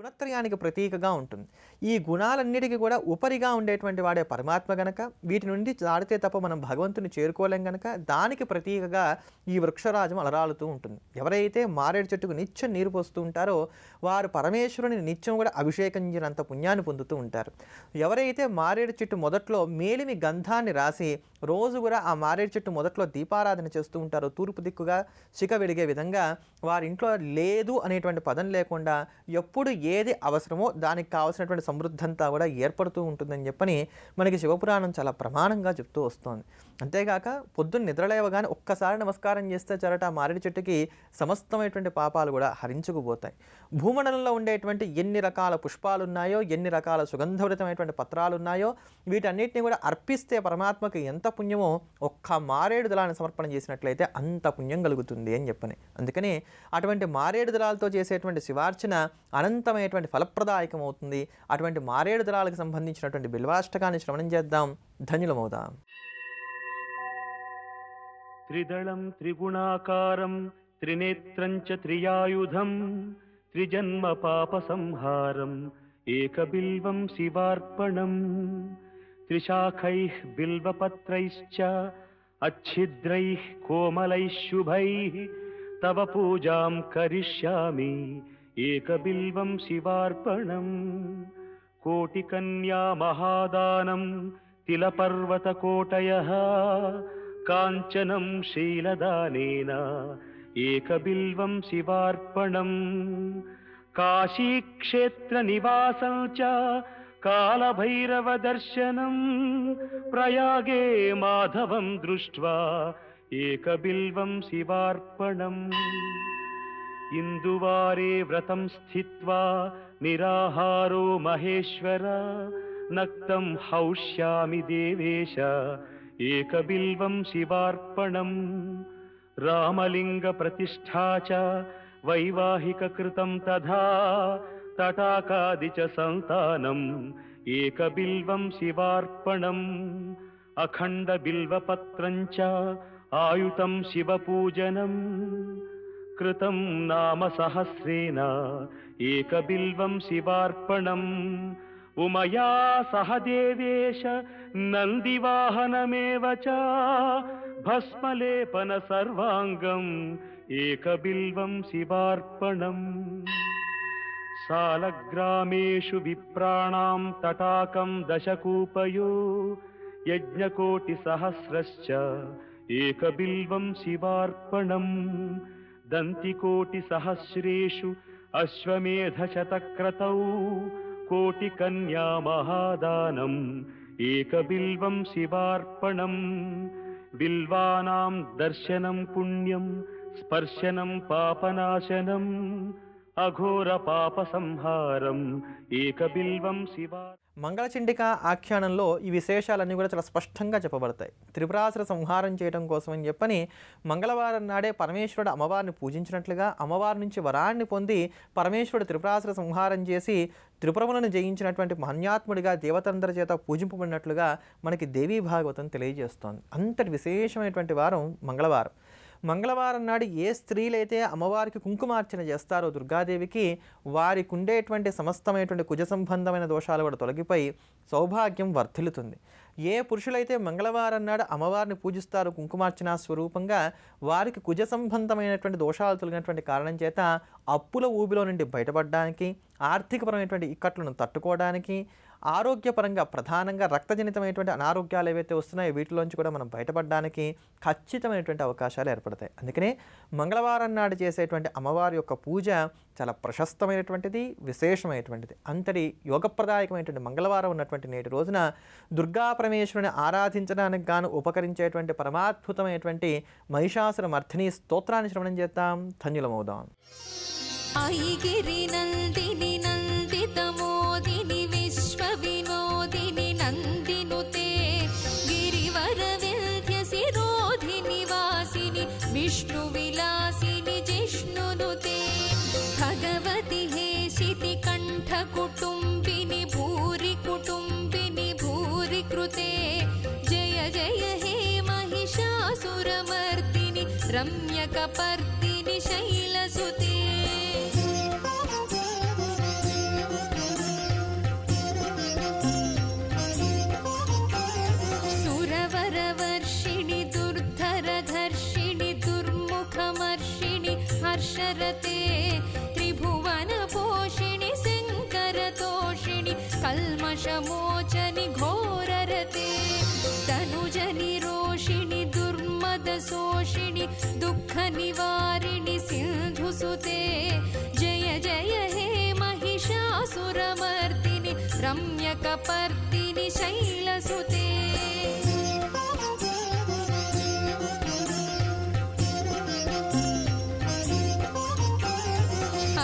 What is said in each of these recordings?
గుణత్రయానికి ప్రతీకగా ఉంటుంది. ఈ గుణాలన్నిటికీ కూడా ఉపరిగా ఉండేటువంటి వాడే పరమాత్మ గనక, వీటి నుండి దాడితే తప్ప మనం భగవంతుని చేరుకోలేం గనక, దానికి ప్రతీకగా ఈ వృక్షరాజం అలరాలుతూ ఉంటుంది. ఎవరైతే మారేడు చెట్టుకు నిత్యం నీరు పోస్తూ ఉంటారో వారు పరమేశ్వరుని నిత్యం కూడా అభిషేకించినంత పుణ్యాన్ని పొందుతూ ఉంటారు. ఎవరైతే మారేడు చెట్టు మొదట్లో మేలిమి గంధాన్ని రాసి రోజు కూడా ఆ మారేడు చెట్టు మొదట్లో దీపారాధన చేస్తూ ఉంటారో, తూర్పు దిక్కుగా శిఖ వెలిగే విధంగా వారి ఇంట్లో లేదు అనేటువంటి పదం లేకుండా ఎప్పుడు ఏది అవసరమో దానికి కావాల్సినటువంటి సమృద్ధి అంతా కూడా ఏర్పడుతూ ఉంటుందని చెప్పని మనకి శివపురాణం చాలా ప్రమాణంగా చెప్తూ వస్తుంది. అంతేగాక పొద్దున్న నిద్రలేవగానే ఒక్కసారి నమస్కారం చేస్తే చరట ఆ మారేడు చెట్టుకి సమస్తమైనటువంటి పాపాలు కూడా హరించుకుపోతాయి. భూమండలంలో ఉండేటువంటి ఎన్ని రకాల పుష్పాలు ఉన్నాయో, ఎన్ని రకాల సుగంధభరితమైనటువంటి పత్రాలు ఉన్నాయో, వీటన్నిటిని కూడా అర్పిస్తే పరమాత్మకి ఎంత పుణ్యమో ఒక్క మారేడు దళాన్ని సమర్పణ చేసినట్లయితే అంత పుణ్యం కలుగుతుంది అని చెప్పని. అందుకని అటువంటి మారేడు దళాలతో చేసేటువంటి శివార్చన అనంతమైనటువంటి ఫలప్రదాయకం అవుతుంది. అటువంటి మారేడు దళాలకు సంబంధించినటువంటి బిల్వాష్టకాన్ని శ్రవణం చేద్దాం, ధన్యులమవుదాం. త్రిదళం త్రిగుణాకారం త్రినేత్రం చ త్రియాయుధం త్రిజన్మ పాప సంహారం ఏకబిల్వం శివార్పణం త్రిశాఖైః బిల్వపత్రైశ్చ అచ్ఛిద్రైః కోమలైః శుభైః తవ పూజాం కరిష్యామి ఏకబిల్వం శివార్పణం కోటికన్యా మహాదానం తిలపర్వతకోటయః కాంచనం శీలదానేన ఏకబిల్వం శివార్పణం కాశీక్షేత్ర నివాసం చ కాలభైరవ దర్శనం ప్రయాగే మాధవం దృష్ట్వా ఏకబిల్వం శివార్పణం ఇందువారే వ్రతం స్థిత్వా నిరాహారో మహేశ్వర నక్తం హౌష్యామి దేవేశ ఏకబిల్వం శివార్పణం రామలింగ ప్రతిష్ఠా చ వైవాహిక కృతం తథా తటాకాది చ సంతానం ఏకబిల్వం శివార్పణం అఖండ బిల్వపత్రం చ ఆయుతం శివపూజనం కృతం నామ సహస్రేణ ఏకబిల్వం శివార్పణం ఉమయా సహ దేవేశ నందివాహనమేవ చ భస్మలేపన సర్వాంగం ఏకబిల్వం శివార్పణం సాలగ్రామేషు విప్రాణాం తటాకం దశకూపయో యజ్ఞకోటి సహస్రశ్చ ఏకబిల్వం శివార్పణం దంతికోటి సహస్రేషు అశ్వమేధ శతక్రతౌ కోటి కన్యా మహాదానం ఏకబిల్వం శివార్పణం బిల్వానాం దర్శనం పుణ్యం స్పర్శనం పాపనాశనం అఘోర పాప సంహారం ఏకబిల్వం శివా. మంగళచండిక ఆఖ్యానంలో ఈ విశేషాలన్నీ కూడా చాలా స్పష్టంగా చెప్పబడతాయి. త్రిపురాసుర సంహారం చేయడం కోసం అని చెప్పని మంగళవారం నాడే పరమేశ్వరుడు అమ్మవారిని పూజించినట్లుగా, అమ్మవారి నుంచి వరాన్ని పొంది పరమేశ్వరుడు త్రిపురాసుర సంహారం చేసి త్రిపురములను జయించినటువంటి మహన్యాత్ముడిగా దేవతందరి చేత పూజింపబడినట్లుగా మనకి దేవీ భాగవతం తెలియజేస్తోంది. అంతటి విశేషమైనటువంటి వారం మంగళవారం. మంగళవారం నాడు ఏ స్త్రీలైతే అమ్మవారికి కుంకుమార్చన చేస్తారో దుర్గాదేవికి, వారికి ఉండేటువంటి సమస్తమైనటువంటి కుజ సంబంధమైన దోషాలు కూడా తొలగిపోయి సౌభాగ్యం వర్ధిల్లుతుంది. ఏ పురుషులైతే మంగళవారం నాడు అమ్మవారిని పూజిస్తారో కుంకుమార్చన స్వరూపంగా, వారికి కుజ సంబంధమైనటువంటి దోషాలు తొలగినటువంటి కారణం చేత అప్పుల ఊబిలో నుండి బయటపడడానికి, ఆర్థికపరమైనటువంటి ఇక్కట్లను తట్టుకోవడానికి, ఆరోగ్యపరంగా ప్రధానంగా రక్తజనితమైనటువంటి అనారోగ్యాలు ఏవైతే వస్తున్నాయో వీటిలోంచి కూడా మనం బయటపడడానికి ఖచ్చితమైనటువంటి అవకాశాలు ఏర్పడతాయి. అందుకనే మంగళవారం నాడు చేసేటువంటి అమ్మవారి యొక్క పూజ చాలా ప్రశస్తమైనటువంటిది, విశేషమైనటువంటిది. అంతటి యోగప్రదాయకమైనటువంటి మంగళవారం ఉన్నటువంటి నేటి రోజున దుర్గా పరమేశ్వరుని ఆరాధించడానికి గాను ఉపకరించేటువంటి పరమాద్భుతమైనటువంటి మహిషాసుర మర్ధిని స్తోత్రాన్ని శ్రవణం చేద్దాం, ధన్యులమవుదాం. ఐగిరి నందిని నందితమోదిని విశ్వ వినోదిని నందినుతే గిరివర వింధ్య శిరోధిని వాసిని విష్ణు విలాసిని జిష్ణునుతే భగవతి హేషితి కంఠ కుటుంబిని భూరి కుటుంబిని భూరి కృతే జయ జయ హే మహిషాసురమర్దిని రమ్యకపర్దిని శైలసుతే दोषमोचनि घोररते तनुजनि रोषिणि दुर्मदशोषिणि दुःखनिवारिणि सिन्धुसुते जय जय हे महिषासुरमर्दिनि रम्यकपर्दिनि शैलसुते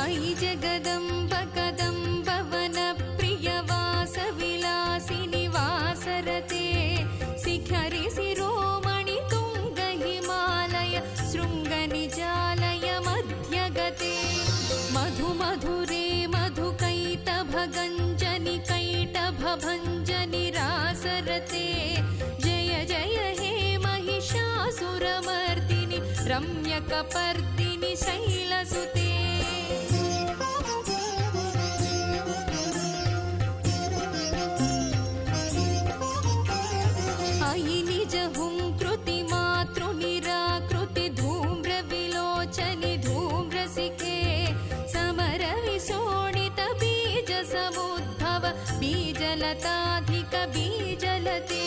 अयि जगदम्ब कदम्ब वनप्रियवासविलासिनि वासरते शिखरि शिरोमणि तुङ्ग हिमालय शृङ्गनिजालय मध्यगते मधुमधुरे मधुकैटभगञ्जनि कैटभभञ्जनि रासरते जय जय हे महिषासुरमर्दिनि रम्यकपर्दिनि शैलसुते अयि निज हुङ्कृति मातृनिराकृति धूम्रविलोचनि धूम्रसिखे समरविशोणित बीजसमुद्भव बीजलताधिक बीजलते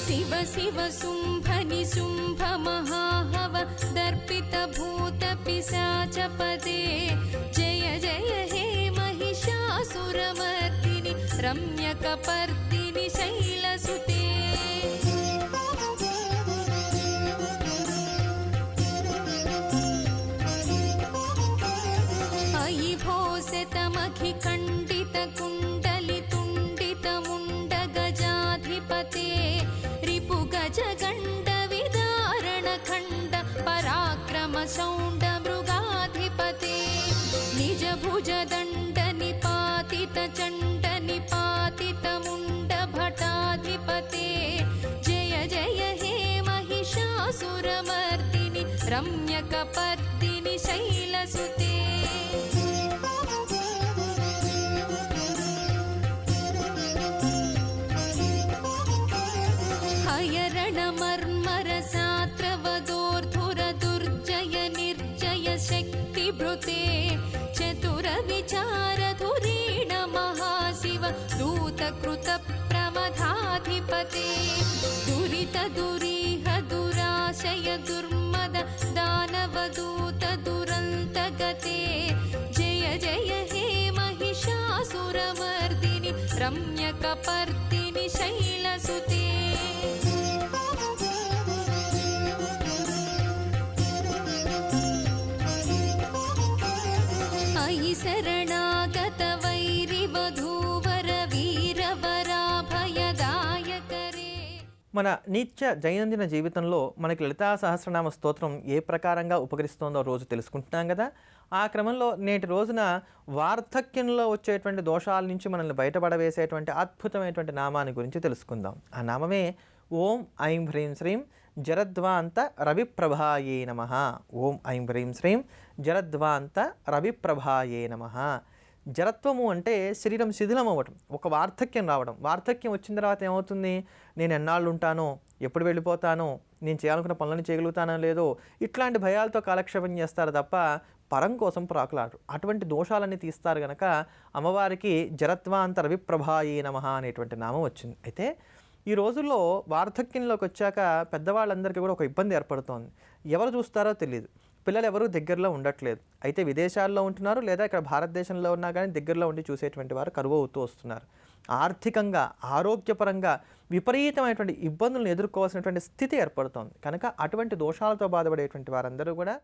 शिव शिव शुम्भनि शुम्भ महाहव दर्पित भूत पिशाचपदे जय जय हे महिषासुरमर्दिनि रम्यकपर्दिनि शैलसुते अयि भोसितमखिखण्डितकुण्डलितुण्डितमुण्डगजाधिपते रिपुगजगण्डविदारणखण्ड पराक्रमशौण्डमृगाधिपते निजभुजदण्डनिपातितचण्डनिपातितमुण्डभटाधिपते जय जय हे महिषासुरमर्दिनि रम्यकपर्दिनि शैलसुते हयरणमर्मरसात्रवदोर्धुरदुर्जय निर्जय शक्तिभृते चतुरविचारधुरीण महाशिव दूतकृतप्रमथाधिपते दुरितदुरीह दुराशय दुर्मद दानवदूत दुरन्तगते जय जय हे महिषासुरमर्दिनि रम्यकपर्दिनि शैलसुते अयि शरणागत वैरिवधूवर वीरवराभयदायकरे మన నిత్య దైనందిన జీవితంలో మనకి లలితా సహస్రనామ స్తోత్రం ఏ ప్రకారంగా ఉపకరిస్తుందో రోజు తెలుసుకుంటున్నాం కదా. ఆ క్రమంలో నేటి రోజున వార్ధక్యంలో వచ్చేటువంటి దోషాల నుంచి మనల్ని బయటపడవేసేటువంటి అద్భుతమైనటువంటి నామాన్ని గురించి తెలుసుకుందాం. ఆ నామమే ఓం ఐం హ్రీం శ్రీం జరద్వాంత రవిప్రభాయే నమః. ఓం ఐం హ్రీం శ్రీం జరద్వాంత రవిప్రభాయే నమః. జరత్వము అంటే శరీరం శిథిలం అవ్వటం, ఒక వార్ధక్యం రావడం. వార్ధక్యం వచ్చిన తర్వాత ఏమవుతుంది, నేను ఎన్నాళ్ళు ఉంటానో, ఎప్పుడు వెళ్ళిపోతానో, నేను చేయాలనుకున్న పనులను చేయగలుగుతానో లేదో, ఇట్లాంటి భయాలతో కాలక్షేపం చేస్తారు తప్ప పరం కోసం ప్రాకులాడరు. అటువంటి దోషాలన్నీ తీస్తారు కనుక అమ్మవారికి జరత్వాంత రవిప్రభాయే నమః అనేటువంటి నామం వచ్చింది. అయితే ఈ రోజుల్లో వార్ధక్యంలోకి వచ్చాక పెద్దవాళ్ళందరికీ కూడా ఒక ఇబ్బంది ఏర్పడుతోంది. ఎవరు చూస్తారో తెలియదు. పిల్లలు ఎవరు దగ్గరలో ఉండట్లేదు. అయితే విదేశాల్లో ఉంటున్నారు, లేదా ఇక్కడ భారతదేశంలో ఉన్నా కానీ దగ్గరలో ఉండి చూసేటువంటి వారు కరువు అవుతూ వస్తున్నారు. ఆర్థికంగా, ఆరోగ్యపరంగా విపరీతమైనటువంటి ఇబ్బందులను ఎదుర్కోవాల్సినటువంటి స్థితి ఏర్పడుతోంది. కనుక అటువంటి దోషాలతో బాధపడేటువంటి వారందరూ కూడా